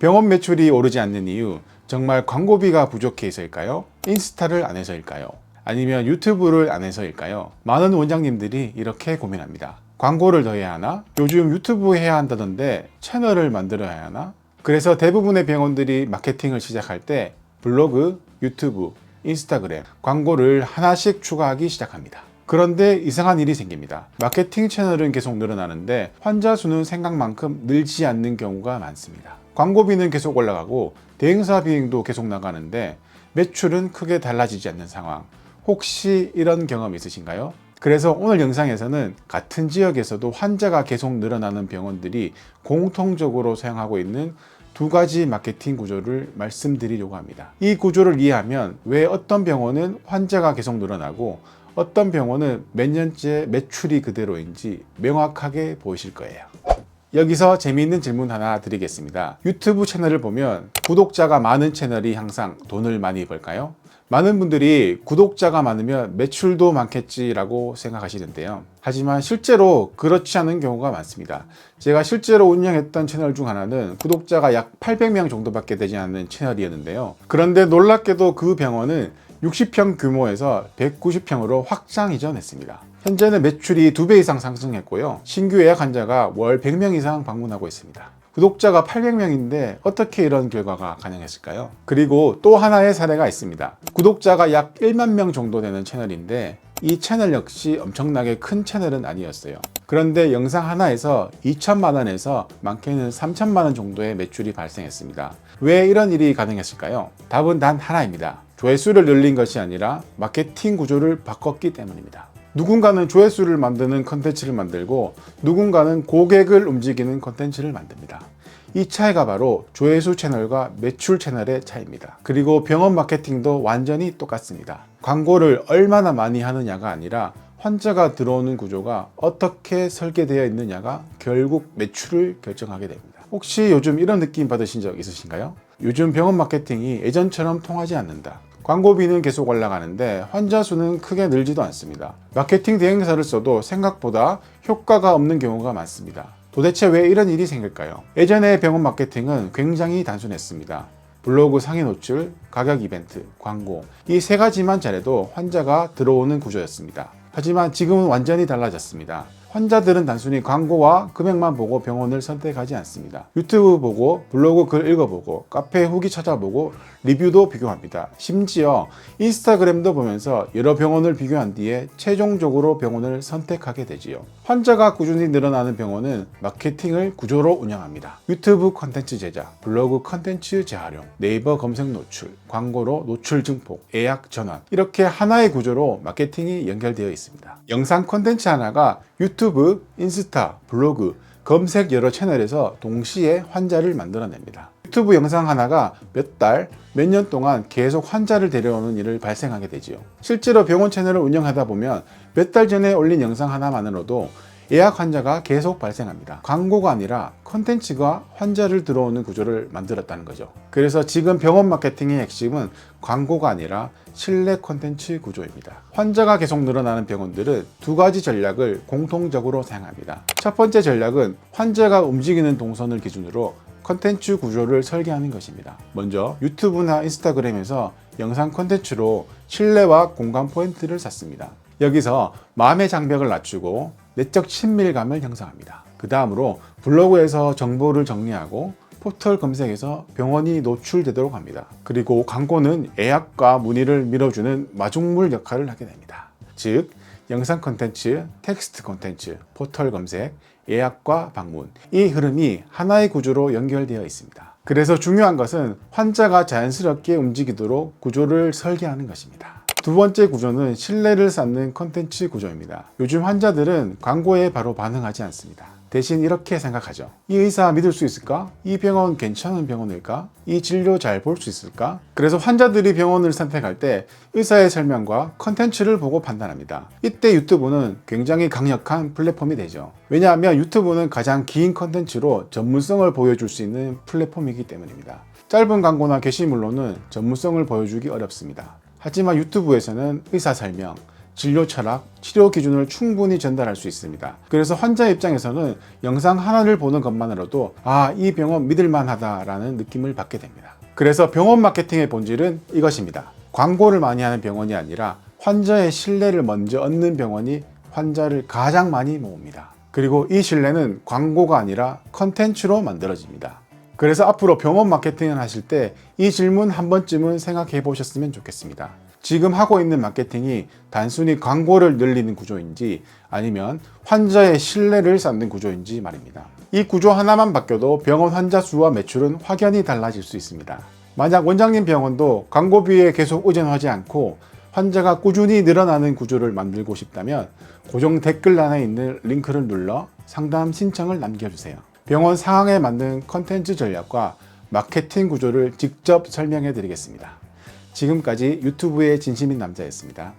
병원 매출이 오르지 않는 이유, 정말 광고비가 부족해서일까요? 인스타를 안 해서일까요? 아니면 유튜브를 안 해서일까요? 많은 원장님들이 이렇게 고민합니다. 광고를 더 해야 하나? 요즘 유튜브 해야 한다던데 채널을 만들어야 하나? 그래서 대부분의 병원들이 마케팅을 시작할 때 블로그, 유튜브, 인스타그램, 광고를 하나씩 추가하기 시작합니다. 그런데 이상한 일이 생깁니다. 마케팅 채널은 계속 늘어나는데 환자 수는 생각만큼 늘지 않는 경우가 많습니다. 광고비는 계속 올라가고 대행사 비용도 계속 나가는데 매출은 크게 달라지지 않는 상황. 혹시 이런 경험 있으신가요? 그래서 오늘 영상에서는 같은 지역에서도 환자가 계속 늘어나는 병원들이 공통적으로 사용하고 있는 두 가지 마케팅 구조를 말씀드리려고 합니다. 이 구조를 이해하면 왜 어떤 병원은 환자가 계속 늘어나고 어떤 병원은 몇 년째 매출이 그대로인지 명확하게 보이실 거예요. 여기서 재미있는 질문 하나 드리겠습니다. 유튜브 채널을 보면 구독자가 많은 채널이 항상 돈을 많이 벌까요? 많은 분들이 구독자가 많으면 매출도 많겠지라고 생각하시는데요. 하지만 실제로 그렇지 않은 경우가 많습니다. 제가 실제로 운영했던 채널 중 하나는 구독자가 약 800명 정도밖에 되지 않는 채널이었는데요. 그런데 놀랍게도 그 병원은 60평 규모에서 190평으로 확장 이전했습니다. 현재는 매출이 2배 이상 상승했고요. 신규 예약 환자가 월 100명 이상 방문하고 있습니다. 구독자가 800명인데 어떻게 이런 결과가 가능했을까요? 그리고 또 하나의 사례가 있습니다. 구독자가 약 1만 명 정도 되는 채널인데 이 채널 역시 엄청나게 큰 채널은 아니었어요. 그런데 영상 하나에서 2천만 원에서 많게는 3천만 원 정도의 매출이 발생했습니다. 왜 이런 일이 가능했을까요? 답은 단 하나입니다. 조회수를 늘린 것이 아니라 마케팅 구조를 바꿨기 때문입니다. 누군가는 조회수를 만드는 컨텐츠를 만들고 누군가는 고객을 움직이는 컨텐츠를 만듭니다. 이 차이가 바로 조회수 채널과 매출 채널의 차이입니다. 그리고 병원 마케팅도 완전히 똑같습니다. 광고를 얼마나 많이 하느냐가 아니라 환자가 들어오는 구조가 어떻게 설계되어 있느냐가 결국 매출을 결정하게 됩니다. 혹시 요즘 이런 느낌 받으신 적 있으신가요? 요즘 병원 마케팅이 예전처럼 통하지 않는다. 광고비는 계속 올라가는데 환자 수는 크게 늘지도 않습니다. 마케팅 대행사를 써도 생각보다 효과가 없는 경우가 많습니다. 도대체 왜 이런 일이 생길까요? 예전에 병원 마케팅은 굉장히 단순했습니다. 블로그 상위 노출, 가격 이벤트, 광고 이 세 가지만 잘해도 환자가 들어오는 구조였습니다. 하지만 지금은 완전히 달라졌습니다. 환자들은 단순히 광고와 금액만 보고 병원을 선택하지 않습니다. 유튜브 보고 블로그 글 읽어보고 카페 후기 찾아보고 리뷰도 비교합니다. 심지어 인스타그램도 보면서 여러 병원을 비교한 뒤에 최종적으로 병원을 선택하게 되지요. 환자가 꾸준히 늘어나는 병원은 마케팅을 구조로 운영합니다. 유튜브 콘텐츠 제작, 블로그 콘텐츠 재활용, 네이버 검색 노출, 광고로 노출 증폭, 예약 전환 이렇게 하나의 구조로 마케팅이 연결되어 있습니다. 영상 콘텐츠 하나가 유튜브, 인스타, 블로그, 검색 여러 채널에서 동시에 환자를 만들어냅니다. 유튜브 영상 하나가 몇 달, 몇 년 동안 계속 환자를 데려오는 일을 발생하게 되지요. 실제로 병원 채널을 운영하다 보면 몇 달 전에 올린 영상 하나만으로도 예약 환자가 계속 발생합니다. 광고가 아니라 컨텐츠가 환자를 들어오는 구조를 만들었다는 거죠. 그래서 지금 병원 마케팅의 핵심은 광고가 아니라 신뢰 컨텐츠 구조입니다. 환자가 계속 늘어나는 병원들은 두 가지 전략을 공통적으로 사용합니다. 첫 번째 전략은 환자가 움직이는 동선을 기준으로 컨텐츠 구조를 설계하는 것입니다. 먼저 유튜브나 인스타그램에서 영상 컨텐츠로 신뢰와 공감 포인트를 쌓습니다. 여기서 마음의 장벽을 낮추고 내적 친밀감을 형성합니다. 그 다음으로 블로그에서 정보를 정리하고 포털 검색에서 병원이 노출되도록 합니다. 그리고 광고는 예약과 문의를 밀어주는 마중물 역할을 하게 됩니다. 즉 영상 콘텐츠, 텍스트 콘텐츠, 포털 검색, 예약과 방문 이 흐름이 하나의 구조로 연결되어 있습니다. 그래서 중요한 것은 환자가 자연스럽게 움직이도록 구조를 설계하는 것입니다. 두 번째 구조는 신뢰를 쌓는 콘텐츠 구조입니다. 요즘 환자들은 광고에 바로 반응하지 않습니다. 대신 이렇게 생각하죠. 이 의사 믿을 수 있을까? 이 병원 괜찮은 병원일까? 이 진료 잘 볼 수 있을까? 그래서 환자들이 병원을 선택할 때 의사의 설명과 컨텐츠를 보고 판단합니다. 이때 유튜브는 굉장히 강력한 플랫폼이 되죠. 왜냐하면 유튜브는 가장 긴 컨텐츠로 전문성을 보여줄 수 있는 플랫폼이기 때문입니다. 짧은 광고나 게시물로는 전문성을 보여주기 어렵습니다. 하지만 유튜브에서는 의사 설명, 진료 철학, 치료 기준을 충분히 전달할 수 있습니다. 그래서 환자 입장에서는 영상 하나를 보는 것만으로도 이 병원 믿을만하다라는 느낌을 받게 됩니다. 그래서 병원 마케팅의 본질은 이것입니다. 광고를 많이 하는 병원이 아니라 환자의 신뢰를 먼저 얻는 병원이 환자를 가장 많이 모읍니다. 그리고 이 신뢰는 광고가 아니라 컨텐츠로 만들어집니다. 그래서 앞으로 병원 마케팅을 하실 때 이 질문 한 번쯤은 생각해 보셨으면 좋겠습니다. 지금 하고 있는 마케팅이 단순히 광고를 늘리는 구조인지 아니면 환자의 신뢰를 쌓는 구조인지 말입니다. 이 구조 하나만 바뀌어도 병원 환자 수와 매출은 확연히 달라질 수 있습니다. 만약 원장님 병원도 광고비에 계속 의존하지 않고 환자가 꾸준히 늘어나는 구조를 만들고 싶다면 고정 댓글란에 있는 링크를 눌러 상담 신청을 남겨주세요. 병원 상황에 맞는 컨텐츠 전략과 마케팅 구조를 직접 설명해 드리겠습니다. 지금까지 유튜브의 진심인 남자였습니다.